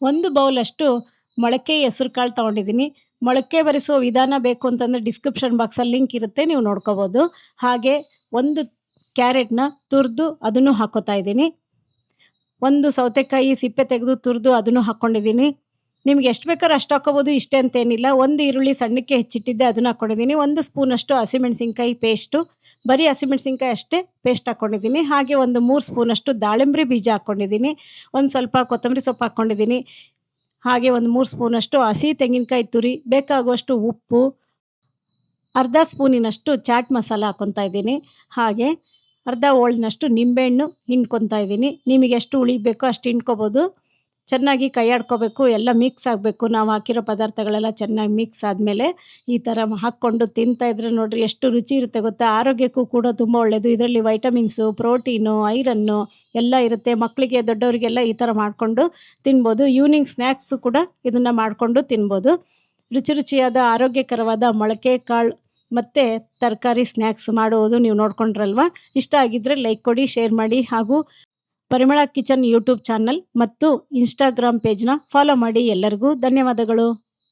1 ಬೌಲಷ್ಟು ಮೊಳಕೆ ಹೆಸರು ಕಾಳು ತೊಗೊಂಡಿದ್ದೀನಿ. ಮೊಳಕೆ ಬರಿಸುವ ವಿಧಾನ ಬೇಕು ಅಂತಂದರೆ ಡಿಸ್ಕ್ರಿಪ್ಷನ್ ಬಾಕ್ಸಲ್ಲಿ ಲಿಂಕ್ ಇರುತ್ತೆ, ನೀವು ನೋಡ್ಕೋಬೋದು. ಹಾಗೆ 1 ಕ್ಯಾರೆಟ್‌ನ ತುರಿದು ಅದನ್ನು ಹಾಕ್ಕೋತಾ ಇದ್ದೀನಿ. 1 ಸೌತೆಕಾಯಿ ಸಿಪ್ಪೆ ತೆಗೆದು ತುರಿದು ಅದನ್ನು ಹಾಕ್ಕೊಂಡಿದ್ದೀನಿ. ನಿಮ್ಗೆ ಎಷ್ಟು ಬೇಕಾದ್ರೂ ಅಷ್ಟು ಹಾಕ್ಕೋಬೋದು, ಇಷ್ಟೇ ಅಂತೇನಿಲ್ಲ. 1 ಈರುಳ್ಳಿ ಸಣ್ಣಕ್ಕೆ ಹೆಚ್ಚಿಟ್ಟಿದ್ದೆ ಅದನ್ನು ಹಾಕ್ಕೊಂಡಿದ್ದೀನಿ. 1 ಸ್ಪೂನಷ್ಟು ಹಸಿಮೆಣಸಿನ್ಕಾಯಿ ಪೇಸ್ಟು, ಬರೀ ಹಸಿಮೆಣಸಿನ್ಕಾಯಿ ಅಷ್ಟೇ ಪೇಸ್ಟ್ ಹಾಕ್ಕೊಂಡಿದ್ದೀನಿ. ಹಾಗೆ ಒಂದು 3 ಸ್ಪೂನಷ್ಟು ದಾಳಿಂಬೆ ಬೀಜ ಹಾಕ್ಕೊಂಡಿದ್ದೀನಿ. ಒಂದು ಸ್ವಲ್ಪ ಕೊತ್ತಂಬರಿ ಸೊಪ್ಪು ಹಾಕ್ಕೊಂಡಿದ್ದೀನಿ. ಹಾಗೆ ಒಂದು 3 ಸ್ಪೂನಷ್ಟು ಹಸಿ ತೆಂಗಿನಕಾಯಿ ತುರಿ, ಬೇಕಾಗುವಷ್ಟು ಉಪ್ಪು, ಅರ್ಧ ಸ್ಪೂನಿನಷ್ಟು ಚಾಟ್ ಮಸಾಲ ಹಾಕ್ಕೊತಾ ಇದ್ದೀನಿ. ಹಾಗೆ ಅರ್ಧ ಹೋಳಿನಷ್ಟು ನಿಂಬೆಹಣ್ಣು ಹಿಂಡ್ಕೊತಾ ಇದ್ದೀನಿ. ನಿಮಗೆ ಎಷ್ಟು ಹುಳಿ ಬೇಕೋ ಅಷ್ಟು ಹಿಂಡ್ಕೊಬೋದು. ಚೆನ್ನಾಗಿ ಕೈ ಆಡ್ಕೋಬೇಕು, ಎಲ್ಲ ಮಿಕ್ಸ್ ಆಗಬೇಕು. ನಾವು ಹಾಕಿರೋ ಪದಾರ್ಥಗಳೆಲ್ಲ ಚೆನ್ನಾಗಿ ಮಿಕ್ಸ್ ಆದಮೇಲೆ ಈ ಥರ ಹಾಕ್ಕೊಂಡು ತಿಂತಾಯಿದ್ರೆ ನೋಡಿರಿ ಎಷ್ಟು ರುಚಿ ಇರುತ್ತೆ ಗೊತ್ತಾ. ಆರೋಗ್ಯಕ್ಕೂ ಕೂಡ ತುಂಬ ಒಳ್ಳೆಯದು. ಇದರಲ್ಲಿ ವೈಟಮಿನ್ಸು, ಪ್ರೋಟೀನು, ಐರನ್ನು ಎಲ್ಲ ಇರುತ್ತೆ. ಮಕ್ಕಳಿಗೆ ದೊಡ್ಡವರಿಗೆಲ್ಲ ಈ ಥರ ಮಾಡಿಕೊಂಡು ತಿನ್ಬೋದು. ಈವ್ನಿಂಗ್ ಸ್ನ್ಯಾಕ್ಸು ಕೂಡ ಇದನ್ನು ಮಾಡಿಕೊಂಡು ತಿನ್ಬೋದು. ರುಚಿ ರುಚಿಯಾದ ಆರೋಗ್ಯಕರವಾದ ಮೊಳಕೆ ಕಾಳು ಮತ್ತು ತರಕಾರಿ ಸ್ನ್ಯಾಕ್ಸ್ ಮಾಡುವುದು ನೀವು ನೋಡ್ಕೊಂಡ್ರಲ್ವ. ಇಷ್ಟ ಆಗಿದ್ದರೆ ಲೈಕ್ ಕೊಡಿ, ಶೇರ್ ಮಾಡಿ. ಹಾಗೂ ಪರಿಮಳ ಕಿಚನ್ ಯೂಟ್ಯೂಬ್ ಚಾನಲ್ ಮತ್ತು ಇನ್ಸ್ಟಾಗ್ರಾಮ್ ಪೇಜ್ನ ಫಾಲೋ ಮಾಡಿ. ಎಲ್ಲರಿಗೂ ಧನ್ಯವಾದಗಳು.